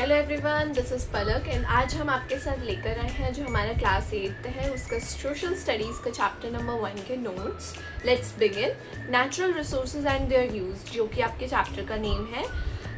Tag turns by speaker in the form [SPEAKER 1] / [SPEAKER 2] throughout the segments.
[SPEAKER 1] Hello everyone, this is Palak and आज हम आपके साथ लेकर आए हैं जो हमारा क्लास 8 है उसका सोशल स्टडीज़ का चैप्टर नंबर 1 के notes. Let's begin. Natural resources and their use, जो कि आपके चैप्टर का नेम है।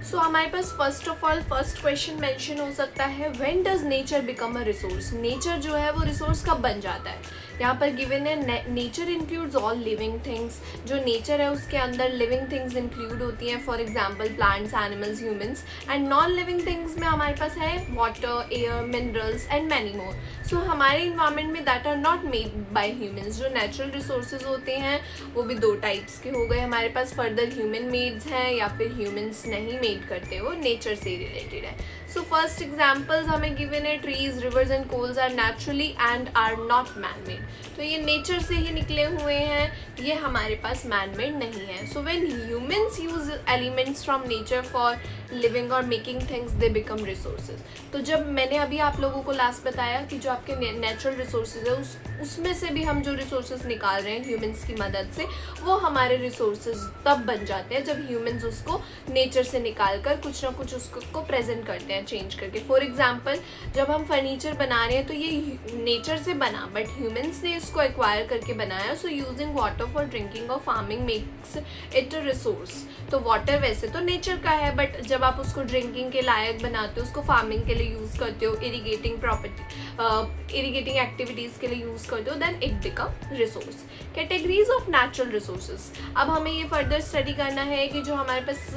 [SPEAKER 1] सो हमारे पास first of all first question mention हो सकता है, when does nature become a resource. Nature जो है वो रिसोर्स कब बन जाता है। यहाँ पर गिवन है nature includes all living things. जो नेचर है उसके अंदर लिविंग थिंग्स इंक्लूड होती हैं, for example plants, animals, humans. And non living things में हमारे पास है water, air, minerals and many more. So हमारे इन्वायरमेंट में that are not made by humans. जो नेचुरल रिसोर्सेज होते हैं वो भी दो टाइप्स के हो गए हमारे पास, फर्दर ह्यूमन मेड्स हैं या फिर ह्यूमंस नहीं मेड करते, वो नेचर से रिलेटेड है। सो फर्स्ट एग्जाम्पल्स हमें गिवन है, trees, rivers and coals are naturally and are not man made. तो ये नेचर से ही निकले हुए हैं, ये हमारे पास मैन मेड नहीं है। So when humans use elements from nature for living और making things, they become resources. तो जब मैंने अभी आप लोगों को लास्ट बताया कि जो आपके नेचुरल रिसोर्सेज है उसमें से भी हम जो रिसोर्सेज निकाल रहे हैं ह्यूमंस की मदद से, वो हमारे रिसोर्सेज तब बन जाते हैं जब ह्यूमंस उसको नेचर से निकाल कर कुछ ना कुछ उसको प्रेजेंट करते हैं चेंज करके। फॉर एग्जाम्पल, जब हम फर्नीचर बना रहे हैं तो ये नेचर से बना, बट ह्यूमंस ने इसको एक्वायर करके बनाया। So using water for drinking और farming makes it a resource. तो वाटर वैसे तो नेचर का है, बट जब आप उसको ड्रिंकिंग के लायक बनाते हो, उसको फार्मिंग के लिए यूज़ करते हो, इरीगेटिंग एक्टिविटीज़ के लिए यूज़ करते हो, then it become resource. Categories of natural resources. अब हमें ये फर्दर स्टडी करना है कि जो हमारे पास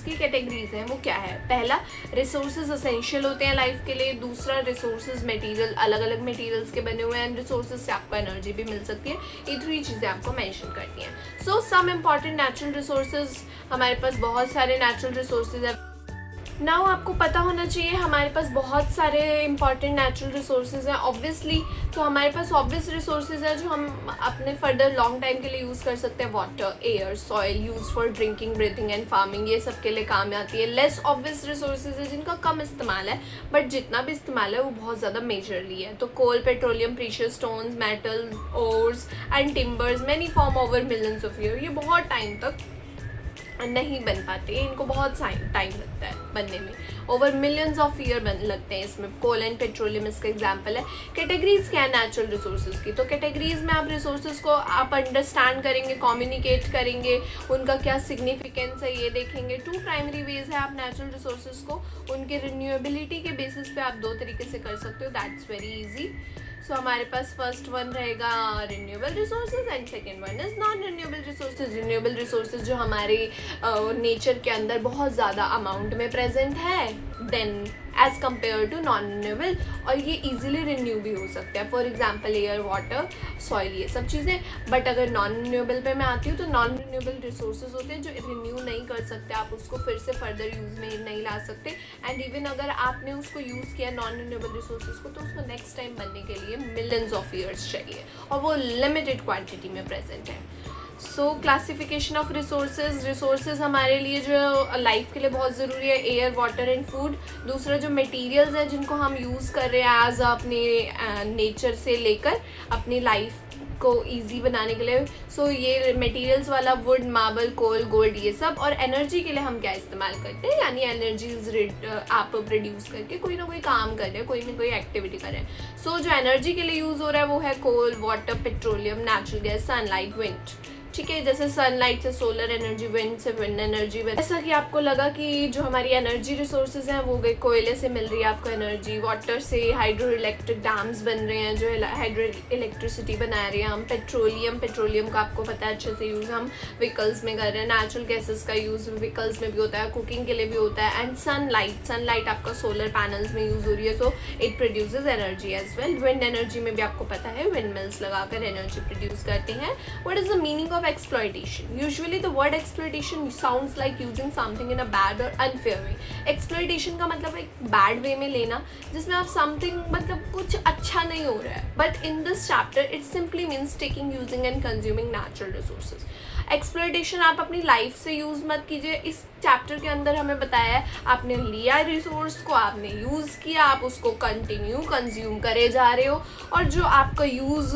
[SPEAKER 1] की कैटेगरीज हैं वो क्या है। पहला, रिसोर्सेज असेंशियल होते हैं लाइफ के लिए। दूसरा, रिसोर्सेज मटेरियल, अलग अलग मटेरियल्स के बने हुए हैं। एंड रिसोर्सेज से आपको एनर्जी भी मिल सकती है। ये थ्री चीज़ें आपको मेंशन करनी है। सो सम इम्पॉर्टेंट नेचुरल रिसोर्सेज, हमारे पास बहुत सारे नेचुरल रिसोर्सेज है। नाउ आपको पता होना चाहिए हमारे पास बहुत सारे इंपॉर्टेंट नेचुरल रिसोर्सेज हैं ऑब्वियसली। तो हमारे पास ऑब्वियस रिसोर्सेज हैं जो हम अपने फर्दर लॉन्ग टाइम के लिए यूज़ कर सकते हैं। Water, air, soil, use for drinking, breathing and farming, ये सब के लिए काम आती है। लेस ऑब्वियस रिसोर्सेज है जिनका कम इस्तेमाल है, बट जितना भी इस्तेमाल है वो बहुत ज़्यादा मेजरली है। तो coal, petroleum, precious stones, metal, ores and timbers, many form over millions of year. ये बहुत टाइम तक नहीं बन पाते, इनको बहुत टाइम लगता है बनने में, ओवर मिलियंस ऑफ ईयर लगते हैं इसमें। कोल एंड पेट्रोलियम इसका एग्जांपल है। कैटेगरीज क्या है नेचुरल रिसोर्सेज की। तो कैटेगरीज में आप रिसोर्सेज को आप अंडरस्टैंड करेंगे, कम्युनिकेट करेंगे, उनका क्या सिग्निफिकेंस है ये देखेंगे। टू प्राइमरी वेज है आप नेचुरल रिसोर्सेज को उनके रिन्यूएबिलिटी के बेसिस पे आप दो तरीके से कर सकते हो। That's very easy. सो हमारे पास फर्स्ट वन रहेगा renewable resources and second one is non renewable resources. Renewable resources जो हमारे नेचर के अंदर बहुत ज़्यादा अमाउंट में प्रेजेंट है then as compare to non renewable, और ये इजीली रिन्यू भी हो सकता है। For example air, water, soil, ये सब चीज़ें। बट अगर नॉन रिन्यूएबल पे मैं आती हूँ तो नॉन रिन्यूएबल रिसोर्सेज होते हैं जो रिन्यू नहीं कर सकते, आप उसको फिर से फर्दर यूज़ में नहीं ला सकते। एंड इवन अगर आपने उसको यूज़ किया नॉन रिन्यूएबल रिसोर्सेज को, तो उसको नेक्स्ट टाइम बनने के लिए मिलियंस ऑफ ईयर्स चाहिए, और वो लिमिटेड क्वान्टिटी में प्रेजेंट है। सो क्लासिफिकेशन ऑफ रिसोर्सेज हमारे लिए जो लाइफ के लिए बहुत ज़रूरी है, एयर, वाटर एंड फूड। दूसरा, जो मटेरियल्स हैं जिनको हम यूज़ कर रहे हैं एज अपने नेचर से लेकर अपनी लाइफ को इजी बनाने के लिए। सो ये मटेरियल्स वाला वुड, मार्बल, कोल, गोल्ड, ये सब। और एनर्जी के लिए हम क्या इस्तेमाल करते हैं, यानी एनर्जी आप प्रोड्यूस करके कोई ना कोई काम कर रहे हैं, कोई ना कोई एक्टिविटी कर रहे हैं। सो जो एनर्जी के लिए यूज़ हो रहा है वो है coal, water, petroleum, natural gas, sunlight, wind. ठीक है, जैसे सनलाइट से सोलर एनर्जी, विंड से विंड एनर्जी। ऐसा कि आपको लगा कि जो हमारी एनर्जी रिसोर्सेज हैं वो गए, कोयले से मिल रही है आपको एनर्जी, वाटर से हाइड्रो इलेक्ट्रिक डैम्स बन रहे हैं जो हाइड्रो इलेक्ट्रिसिटी बना रहे हैं हम। पेट्रोलियम का आपको पता है अच्छे से यूज़ हम व्हीकल्स में कर रहे हैं। नेचुरल गैसेस का यूज़ व्हीकल्स में भी होता है, कुकिंग के लिए भी होता है। एंड सनलाइट आपका सोलर पैनल्स में यूज़ हो रही है, so it produces energy as well. Wind energy में भी आपको पता है विंड मिल्स लगाकर एनर्जी प्रोड्यूस करते हैं। What is the meaning of exploitation? Usually the word exploitation sounds like using something in a bad or unfair way. Exploitation का मतलब एक bad way में लेना जिसमें आप something मतलब कुछ अच्छा नहीं हो रहा है। But in this chapter it simply means taking, using and consuming natural resources. Exploitation आप अपनी लाइफ से यूज़ मत कीजिए। इस चैप्टर के अंदर हमें बताया है, आपने लिया रिसोर्स को, आपने यूज़ किया, आप उसको कंटिन्यू कंज्यूम करे जा रहे हो, और जो आपका यूज़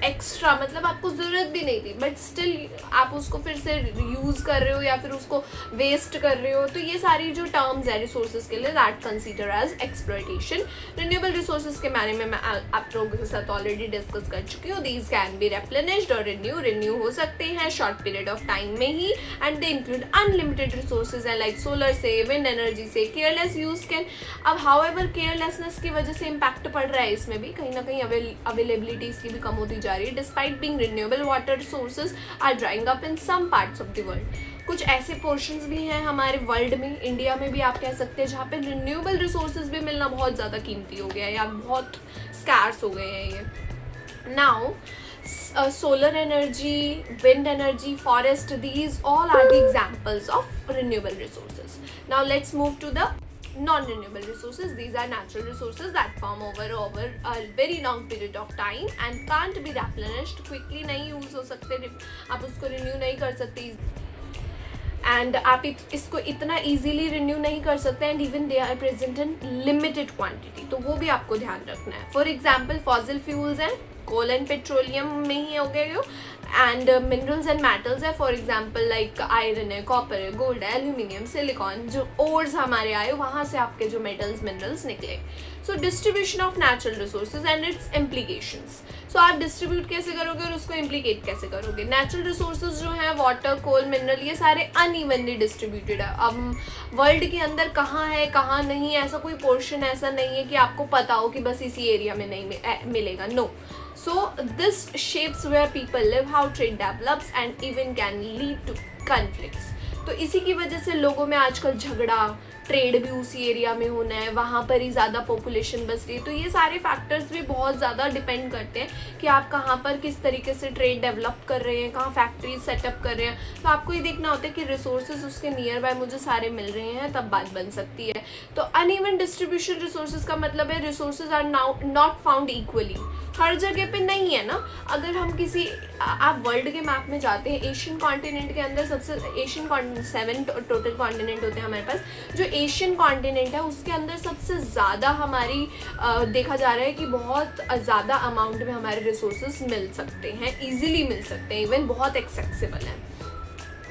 [SPEAKER 1] एक्स्ट्रा मतलब आपको ज़रूरत भी नहीं थी बट स्टिल आप उसको फिर से यूज़ कर रहे हो या फिर उसको वेस्ट कर रहे हो, तो ये सारी जो टर्म्स है रिसोर्सेज के लिए that consider as exploitation. Renewable resources के बारे में मैं आप लोगों के साथ ऑलरेडी डिस्कस कर चुकी हूँ। दीज कैन बी रेप्लेनिश्ड और रिन्यू हो सकते हैं शॉर्ट पीरियड ऑफ टाइम में ही, and they include unlimited resources है लाइक सोलर से, विंड एनर्जी से। केयरलेस यूज कैन, अब हाउएवर केयरलेसनेस की वजह से इम्पैक्ट पड़ रहा है इसमें भी, कहीं ना कहीं अवेलेबिलिटी इसकी भी कम होती जा रही है। Despite being renewable water resources are drying up in some parts of the world. कुछ ऐसे पोर्शंस भी हैं हमारे वर्ल्ड में, इंडिया में भी आप कह सकते हैं, जहाँ पे रिन्यूएबल रिसोर्सेज भी मिलना बहुत ज़्यादा कीमती हो गया है या बहुत स्कैर्स हो गए हैं ये। Now solar energy, wind energy, forest, these all are the examples of renewable resources. Now let's move to the non-renewable resources. These are natural resources that form over a very long period of time and can't be replenished quickly, नहीं use हो सकते, आप उसको renew नहीं कर सकते, and आप इसको इतना ईजीली रिन्यू नहीं कर सकते, and even they are present in limited quantity, तो वो भी आपको ध्यान रखना है। फॉर एग्जाम्पल फॉसिल फ्यूल्स हैं, कोल एंड पेट्रोलियम में ही हो गए हो, एंड मिनरल्स एंड मेटल्स है, फॉर एग्जाम्पल लाइक आयरन है, कॉपर है, गोल्ड है, एल्यूमिनियम, सिलिकॉन, जो ओर्स हमारे आए वहाँ से आपके जो मेटल्स मिनरल्स निकले। So distribution of natural resources and its implications. So आप डिस्ट्रीब्यूट कैसे करोगे और उसको इम्प्लीकेट कैसे करोगे। नेचुरल रिसोर्सेज जो है वाटर, कोल, मिनरल, ये सारे अनइवनली डिस्ट्रीब्यूटेड है। अब वर्ल्ड के अंदर कहाँ है कहाँ नहीं, ऐसा कोई पोर्शन ऐसा नहीं है कि आपको पता हो कि बस इसी एरिया में नहीं मिलेगा, no. So this shapes where people live, how trade develops and even can lead to conflicts. तो इसी की वजह से लोगों में आजकल झगड़ा, ट्रेड भी उसी एरिया में होना है, वहाँ पर ही ज़्यादा पॉपुलेशन बस रही है, तो ये सारे फैक्टर्स भी बहुत ज़्यादा डिपेंड करते हैं कि आप कहाँ पर किस तरीके से ट्रेड डेवलप कर रहे हैं, कहाँ फैक्ट्रीज सेटअप कर रहे हैं। तो आपको ये देखना होता है कि रिसोर्सेज उसके नियर बाय मुझे सारे मिल रहे हैं, तब बात बन सकती है। तो अनइवन डिस्ट्रीब्यूशन रिसोर्सेज का मतलब है resources are now not found equally, हर जगह पे नहीं है ना। अगर हम किसी आप वर्ल्ड के मैप में जाते हैं, एशियन कॉन्टिनेंट के अंदर सबसे एशियन कॉन्टिनेंट 7 टोटल कॉन्टिनेंट होते हैं हमारे पास, जो एशियन कॉन्टिनेंट है उसके अंदर सबसे ज़्यादा हमारी देखा जा रहा है कि बहुत ज़्यादा अमाउंट में हमारे रिसोर्सेज मिल सकते हैं, ईजिली मिल सकते हैं, इवन बहुत एक्सेसिबल है।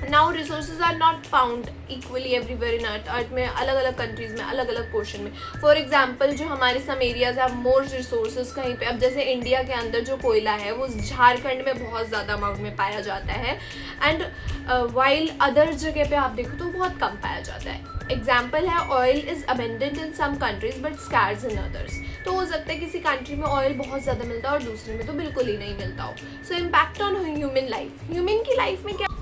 [SPEAKER 1] Now resources are not found equally everywhere in earth में अलग अलग कंट्रीज़ में अलग अलग पोर्शन में। फॉर एग्जांपल जो हमारे सम एरियाज है मोर रिसोर्सेज कहीं पे, अब जैसे इंडिया के अंदर जो कोयला है वो झारखंड में बहुत ज़्यादा अमाउंट में पाया जाता है, एंड वाइल अदर जगह पे आप देखो तो बहुत कम पाया जाता है। एग्जाम्पल है oil is abundant in some countries but scarce in others. तो हो सकता है किसी कंट्री में ऑयल बहुत ज़्यादा मिलता है और दूसरे में तो बिल्कुल ही नहीं मिलता हो। सो impact on human life, human की लाइफ में क्या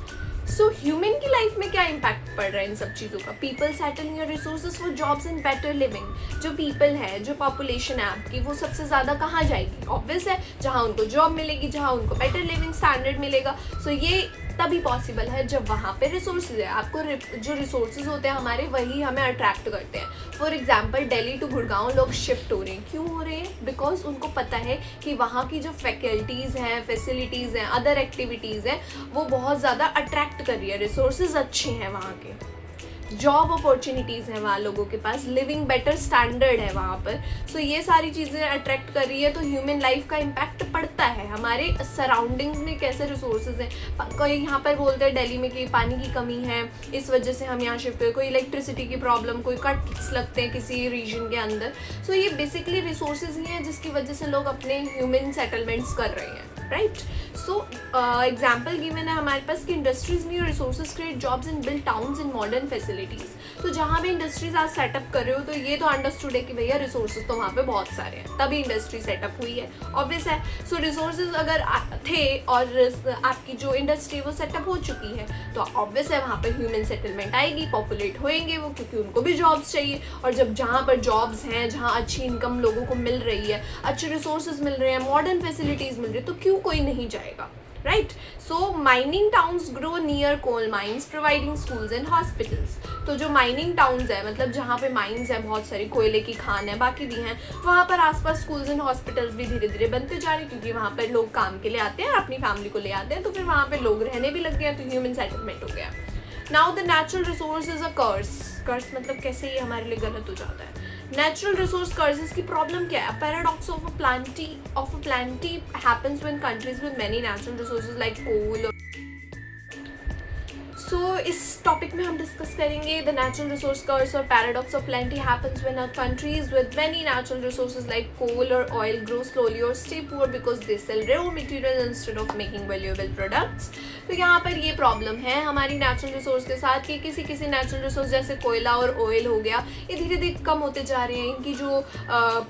[SPEAKER 1] ह्यूमन की लाइफ में क्या इम्पैक्ट पड़ रहा है इन सब चीज़ों का। People settle your resources for jobs and better living. जो पीपल है, जो पॉपुलेशन है आपकी, वो सबसे ज़्यादा कहाँ जाएगी, ऑब्वियस है जहाँ उनको जॉब मिलेगी, जहाँ उनको बेटर लिविंग स्टैंडर्ड मिलेगा। सो ये तभी पॉसिबल है जब वहाँ पे रिसोर्सेज है। आपको जो रिसोर्सेज होते हैं हमारे, वही हमें अट्रैक्ट करते हैं। For example Delhi to Gurgaon लोग शिफ्ट हो रहे हैं, क्यों हो रहे हैं? बिकॉज उनको पता है कि वहाँ की जो फैकल्टीज़ हैं, फैसिलिटीज़ हैं, अदर एक्टिविटीज़ हैं, वो बहुत ज़्यादा अट्रैक्ट कर रही है, रिसोर्सेज अच्छे हैं वहाँ के, जॉब अपॉर्चुनिटीज़ हैं वहाँ लोगों के पास, लिविंग बेटर स्टैंडर्ड है वहाँ पर। सो ये सारी चीज़ें अट्रैक्ट कर रही है, तो ह्यूमन लाइफ का इम्पैक्ट पड़ता है। हमारे सराउंडिंग्स में कैसे रिसोर्सेज हैं, कोई यहाँ पर बोलते हैं दिल्ली में कि पानी की कमी है, इस वजह से हम यहाँ शिफ्ट हुए, कोई इलेक्ट्रिसिटी की प्रॉब्लम, कोई कट्स लगते हैं किसी रीजन के अंदर। सो ये बेसिकली रिसोर्सेज ही हैं जिसकी वजह से लोग अपने ह्यूमन सेटलमेंट्स कर रहे हैं, राइट। सो एग्जाम्पल गिवन है हमारे पास कि इंडस्ट्रीज में resources create jobs in build towns in modern facilities. तो जहाँ भी इंडस्ट्रीज आज सेटअप कर रहे हो, तो ये तो अंडरस्टूड है कि भैया रिसोर्सेज तो वहाँ पे बहुत सारे हैं, तभी इंडस्ट्री सेटअप हुई है, ऑब्वियस है। सो रिसोर्सेज अगर थे और आपकी जो इंडस्ट्री वो सेटअप हो चुकी है, तो ऑब्वियस है वहाँ पे ह्यूमन सेटलमेंट आएगी, पॉपुलेट होएंगे वो, क्योंकि उनको भी जॉब्स चाहिए। और जब जहाँ पर जॉब्स हैं, जहाँ अच्छी इनकम लोगों को मिल रही है, अच्छे रिसोर्सेज मिल रहे हैं, मॉडर्न फैसिलिटीज़ मिल रही है, तो क्यों कोई नहीं जाएगा, right. So mining towns grow near coal mines providing schools and hospitals. तो जो माइनिंग टाउन्स है, मतलब जहाँ पे माइंस है, बहुत सारी कोयले की खान है, बाकी भी हैं, वहाँ पर आसपास स्कूल्स एंड हॉस्पिटल्स भी धीरे धीरे बनते जा रहे हैं, क्योंकि वहाँ पर लोग काम के लिए आते हैं, अपनी फैमिली को ले आते हैं, तो फिर वहाँ पे लोग रहने भी लग गए हैं, तो ह्यूमन सेटलमेंट हो गया। Now the natural resource is a curse मतलब कैसे ये हमारे लिए गलत हो जाता है। नेचुरल रिसोर्स कर्सेस की प्रॉब्लम क्या है? Paradox of a plenty happens when countries with many natural resources like coal. So इस टॉपिक में हम डिस्कस करेंगे द नेचुरल रिसोर्स कर्स और paradox of plenty happens when a countries with many natural resources like coal और oil grow slowly और stay poor because they sell raw material instead of making valuable products. तो यहाँ पर ये problem है हमारी natural resource के साथ कि किसी नेचुरल रिसोर्स जैसे कोयला और ऑयल हो गया, ये धीरे धीरे कम होते जा रहे हैं। इनकी जो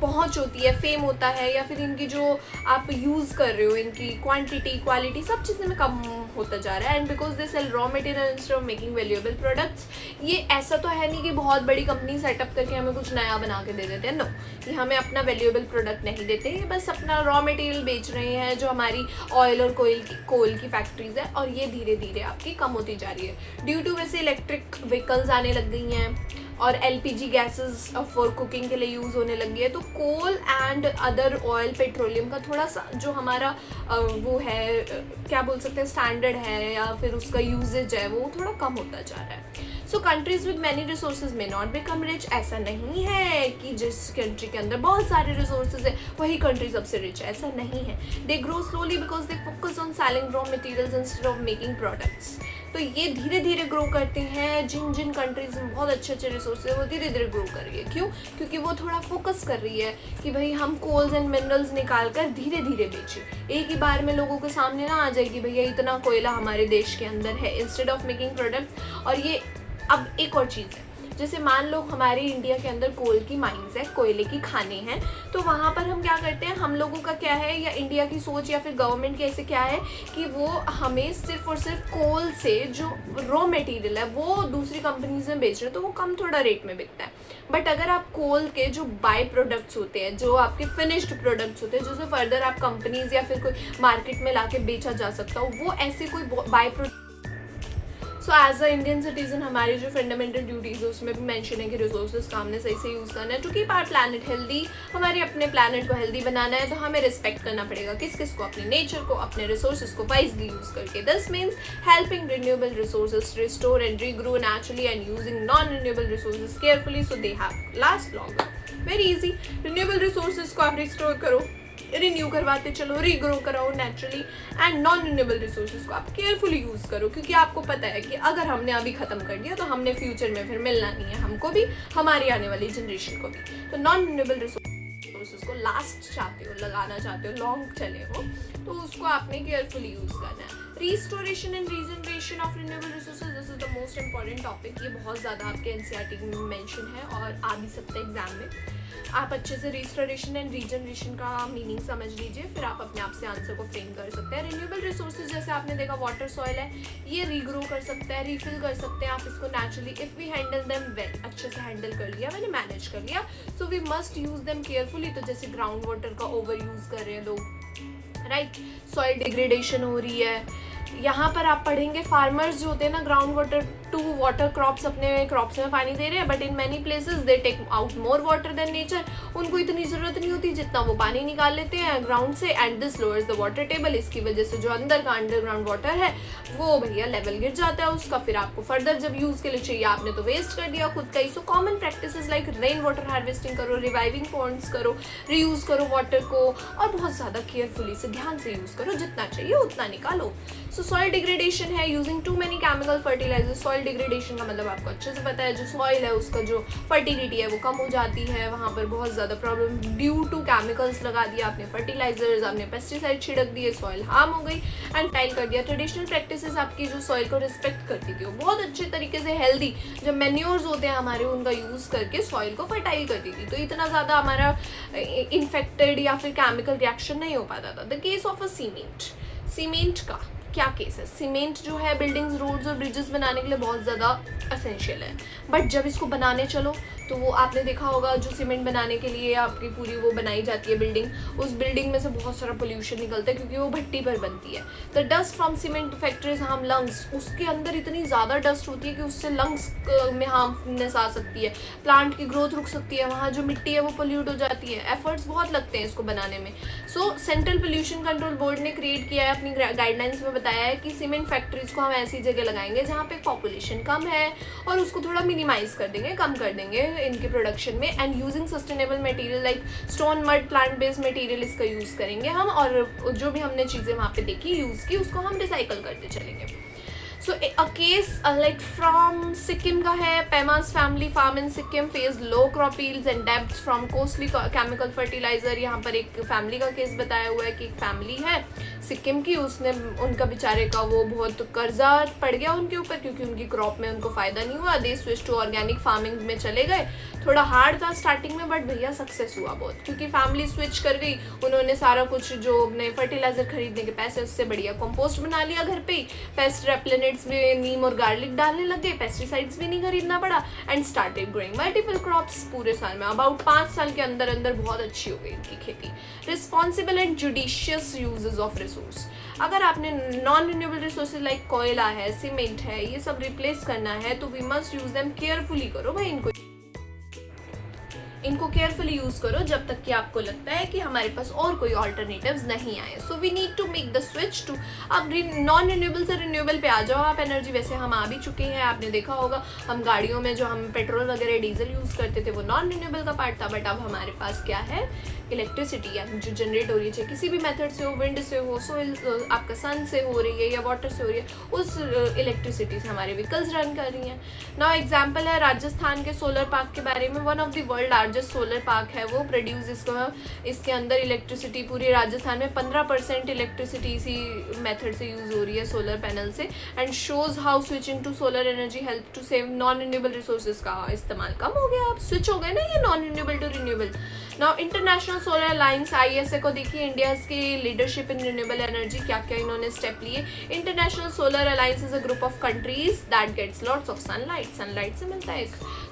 [SPEAKER 1] पहुँच होती है, फेम होता है, या फिर इनकी जो आप यूज़ कर रहे हो, इनकी क्वान्टिटी क्वालिटी सब चीज़ें में कम होता जा रहा है। And because they sell raw material instead of making valuable products. ये ऐसा तो है नहीं कि बहुत बड़ी कंपनी सेटअप करके हमें कुछ नया बना के दे देते हैं, नो, ये हमें अपना वैल्यूएबल प्रोडक्ट नहीं देते, ये बस अपना रॉ मटेरियल बेच रहे हैं जो हमारी ऑयल और कोल की फैक्ट्रीज है, और ये धीरे धीरे आपकी कम होती जा रही है। ड्यू टू वैसे इलेक्ट्रिक व्हीकल्स आने लग गई हैं और LPG गैसेस फॉर कुकिंग के लिए यूज़ होने लगी है, तो कोल एंड अदर ऑयल पेट्रोलियम का थोड़ा सा जो हमारा वो है, क्या बोल सकते हैं, स्टैंडर्ड है या फिर उसका यूजेज है, वो थोड़ा कम होता जा रहा है। So countries with many resources may not become rich. ऐसा नहीं है कि जिस कंट्री के अंदर बहुत सारे रिसोर्सेज है वही कंट्री सबसे रिच है, ऐसा नहीं है। They grow slowly because they focus on selling raw materials instead of making products. तो ये धीरे धीरे ग्रो करते हैं। जिन कंट्रीज में बहुत अच्छे रिसोर्सेज है वो धीरे धीरे ग्रो कर रही है। क्यों? क्योंकि वो थोड़ा फोकस कर रही है कि भाई हम कोल्स एंड मिनरल्स निकाल कर धीरे धीरे बेचें। एक ही बार में लोगों के सामने ना आ जाए कि भैया इतना कोयला हमारे देश के अंदर है, इंस्टेड ऑफ मेकिंग प्रोडक्ट। और ये अब एक और चीज़ है, जैसे मान लो हमारे इंडिया के अंदर कोल की माइंस है, कोयले की खाने हैं, तो वहाँ पर हम क्या करते हैं, हम लोगों का क्या है, या इंडिया की सोच या फिर गवर्नमेंट की ऐसे क्या है कि वो हमें सिर्फ और सिर्फ कोल से जो रॉ मटेरियल है वो दूसरी कंपनीज में बेच रहे हैं, तो वो कम थोड़ा रेट में बिकता है। बट अगर आप कोल के जो बाय प्रोडक्ट्स होते हैं, जो आपके फिनिश्ड प्रोडक्ट्स होते हैं, जिसे फर्दर आप कंपनीज या फिर कोई मार्केट में ला के बेचा जा सकता हो, वो ऐसे कोई by product. So as a Indian citizen हमारी जो फंडामेंटल ड्यूटीज है उसमें भी मेंशन है कि रिसोर्सेज का हमने सही से यूज़ करना है। To keep our planet healthy, हमारे अपने प्लैनेट को हेल्दी बनाना है, तो हमें रिस्पेक्ट करना पड़ेगा किस को, अपने नेचर को, अपने रिसोर्सेज को वाइजली यूज़ करके। This means helping renewable resources restore and regrow naturally and using non renewable resources carefully so they have last longer. Very easy. Renewable resources को आप रिस्टोर करो, रिन्यू करवाते चलो, रीग्रो कराओ naturally, and non renewable resources को आप carefully use करो, क्योंकि आपको पता है कि अगर हमने अभी ख़त्म कर दिया तो हमने फ्यूचर में फिर मिलना नहीं है, हमको भी, हमारी आने वाली जनरेशन को भी। तो नॉन रिन्यूएबल रिसोर्सेज को लास्ट चाहते हो, लगाना चाहते हो, लॉन्ग चले हो, तो उसको आपने केयरफुली यूज़ करना है। Restoration and regeneration of renewable resources, this is the most important topic. ये बहुत ज़्यादा आपके NCERT में मेंशन है और आ भी सकता है एग्जाम में। आप अच्छे से रिस्टोरेशन एंड रीजनरेशन का मीनिंग समझ लीजिए, फिर आप अपने आप से आंसर को फ्रेम कर सकते हैं। रिन्यूएबल रिसोर्सेज जैसे आपने देखा वाटर, सॉइल है, ये रीग्रो कर सकता है, रीफिल कर सकते हैं आप इसको naturally, if we handle them well, अच्छे से हैंडल कर लिया, मैंने मैनेज कर लिया, so we must use them carefully. तो जैसे ग्राउंड वाटर का ओवर यूज़ कर रहे हैं लोग, राइट, सॉइल डिग्रेडेशन हो रही है। यहाँ पर आप पढ़ेंगे फार्मर्स जो होते हैं ना, ground water to water crops, अपने क्रॉप्स में पानी दे रहे हैं, but in many places they take out more water than nature. उनको इतनी ज़रूरत नहीं होती जितना वो पानी निकाल लेते हैं ग्राउंड से, and this lowers the water table. इसकी वजह से जो अंदर का अंडरग्राउंड वाटर है वो भैया लेवल गिर जाता है उसका, फिर आपको फर्दर जब यूज़ के लिए चाहिए आपने तो वेस्ट कर दिया खुद का ही। So common practices like rain water harvesting करो, रिवाइविंग पॉन्ड्स करो, रीयूज़ करो वाटर को, और बहुत ज़्यादा केयरफुली से ध्यान से यूज़ करो, जितना चाहिए उतना निकालो। सो सॉइल डिग्रेडेशन है, using too many chemical fertilizers. Soil degradation का मतलब आपको अच्छे से पता है, जो सॉइल है उसका जो फर्टिलिटी है वो कम हो जाती है, वहाँ पर बहुत ज़्यादा प्रॉब्लम ड्यू टू केमिकल्स लगा दिया आपने, फर्टिलाइजर्स, आपने पेस्टिसाइड छिड़क दिए, सॉइल हार्म हो गई एंड टाइल कर दिया। ट्रेडिशनल प्रैक्टिसेस आपकी जो सॉइल को रिस्पेक्ट करती थी वो बहुत अच्छे तरीके से हेल्दी जो मैन्योर्स होते हैं हमारे उनका यूज़ करके सॉइल को फर्टाइल करती थी, तो इतना ज़्यादा हमारा इन्फेक्टेड या फिर केमिकल रिएक्शन नहीं हो पाता था। The case of a cement का क्या केस है? सीमेंट जो है बिल्डिंग्स, रोड्स और ब्रिजेस बनाने के लिए बहुत ज़्यादा असेंशियल है, बट जब इसको बनाने चलो तो वो आपने देखा होगा जो सीमेंट बनाने के लिए आपकी पूरी वो बनाई जाती है बिल्डिंग, उस बिल्डिंग में से बहुत सारा पोल्यूशन निकलता है क्योंकि वो भट्टी पर बनती है। The dust from cement factories harm lungs, उसके अंदर इतनी ज़्यादा डस्ट होती है कि उससे लंग्स में हार्मनेस आ सकती है, प्लांट की ग्रोथ रुक सकती है, वहाँ जो मिट्टी है वो पोल्यूट हो जाती है, एफर्ट्स बहुत लगते हैं इसको बनाने में। सो सेंट्रल पोल्यूशन कंट्रोल बोर्ड ने क्रिएट किया है, अपनी गाइडलाइंस में बताया है कि सीमेंट फैक्ट्रीज को हम ऐसी जगह लगाएंगे जहाँ पे पॉपुलेशन कम है और उसको थोड़ा मिनिमाइज कर देंगे, कम कर देंगे इनके प्रोडक्शन में, and using sustainable material like stone, mud, plant based material इसका यूज़ करेंगे हम, और जो भी हमने चीज़ें वहाँ पे देखी यूज़ की उसको हम रिसाइकल करते चलेंगे। So a case like from Sikkim का है, Pema's family farm in Sikkim faces low crop yields and debts from costly chemical fertiliser. यहाँ पर एक फैमिली का केस बताया हुआ है कि एक फैमिली है सिक्किम की, उसने उनका बेचारे का वो बहुत कर्जा पड़ गया उनके ऊपर क्योंकि उनकी क्रॉप में उनको फ़ायदा नहीं हुआ। They switch to organic farming में चले गए। थोड़ा हार्ड था स्टार्टिंग में बट भैया सक्सेस हुआ बहुत, क्योंकि फैमिली स्विच कर गई, उन्होंने सारा कुछ जो अपने फर्टिलाइजर खरीदने के पैसे उससे बढ़िया कंपोस्ट बना लिया घर पे ही, पेस्ट रेपेलेंट्स में नीम और गार्लिक डालने लग गए, पेस्टिसाइड्स भी नहीं खरीदना पड़ा, and started growing multiple crops पूरे साल में। अबाउट 5 साल के अंदर अंदर बहुत अच्छी हो गई इनकी खेती। Responsible and judicious uses of resource. अगर आपने नॉन रिन्यूएबल रिसोर्सेज लाइक कोयला है, सीमेंट है, ये सब रिप्लेस करना है तो we must use them carefully करो भाई, इनको केयरफुली यूज करो जब तक कि आपको लगता है कि हमारे पास और कोई ऑल्टरनेटिव्स नहीं आए। So we need to make the switch to, अब नॉन रिन्यूएबल से रिन्यूएबल पे आ जाओ आप। एनर्जी वैसे हम आ भी चुके हैं, आपने देखा होगा हम गाड़ियों में जो हम पेट्रोल वगैरह डीजल यूज करते थे वो नॉन रिन्यूएबल का पार्ट था, बट अब हमारे पास क्या है, इलेक्ट्रिसिटी या जो जनरेट हो रही है, चाहे किसी भी मेथड से हो, विंड से हो, सोइल आपका सन से हो रही है या वाटर से हो रही है, उस इलेक्ट्रिसिटी से हमारे व्हीकल्स रन कर रही हैं। नाउ एग्जांपल है राजस्थान के सोलर पार्क के बारे में। One of the world largest solar park है वो, प्रोड्यूस इसके अंदर इलेक्ट्रिसिटी पूरे राजस्थान में 15% इलेक्ट्रिसिटी इसी मेथड से यूज़ हो रही है सोलर पैनल से, and shows how switching to solar energy help to save non renewable resources का इस्तेमाल कम हो गया। आप स्विच हो गए ना ये non renewable to renewable. Now international solar alliance ISA को देखिए, इंडिया की लीडरशिप इन रिन्यूएबल एनर्जी, क्या क्या इन्होंने स्टेप लिए। International solar alliance is a group of countries that gets lots of sunlight, sunlight से मिलता है,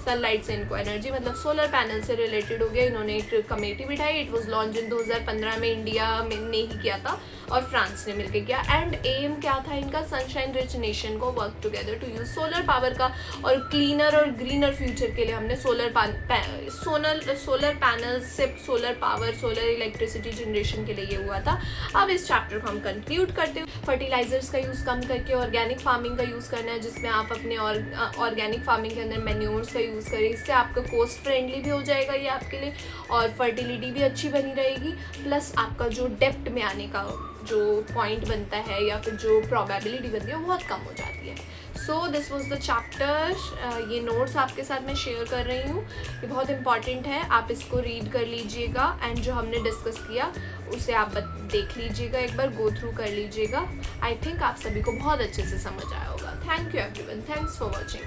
[SPEAKER 1] सनलाइट से इनको एनर्जी, मतलब सोलर पैनल से रिलेटेड हो गया। इन्होंने एक कमेटी बिठाई, इट वाज लॉन्च इन 2015 में, इंडिया ने ही किया था और फ्रांस ने मिलकर किया। एंड एम क्या था इनका, सनशाइन रिच नेशन को work together to use solar power का, और क्लीनर और ग्रीनर फ्यूचर के लिए हमने सोलर पैनल्स से solar power, solar electricity generation के लिए ये हुआ था। अब इस चैप्टर को हम कंक्लूड करते हैं। फर्टिलाइजर्स का यूज़ कम करके ऑर्गेनिक फार्मिंग का यूज़ करना है, जिसमें आप अपने ऑर्गेनिक फार्मिंग के अंदर मैन्योर्स का यूज़ करें। इससे आपका कॉस्ट फ्रेंडली भी हो जाएगा ये आपके लिए, और फर्टिलिटी भी अच्छी बनी रहेगी, प्लस आपका जो डेप्थ में आने का जो पॉइंट बनता है या फिर जो प्रोबेबिलिटी बनती है वो बहुत कम हो जाती है। So this was the chapter. ये नोट्स आपके साथ मैं शेयर कर रही हूँ, ये बहुत इंपॉर्टेंट है, आप इसको रीड कर लीजिएगा, एंड जो हमने डिस्कस किया उसे आप देख लीजिएगा, एक बार गो थ्रू कर लीजिएगा। आई थिंक आप सभी को बहुत अच्छे से समझ आया होगा। Thank you everyone, thanks for watching.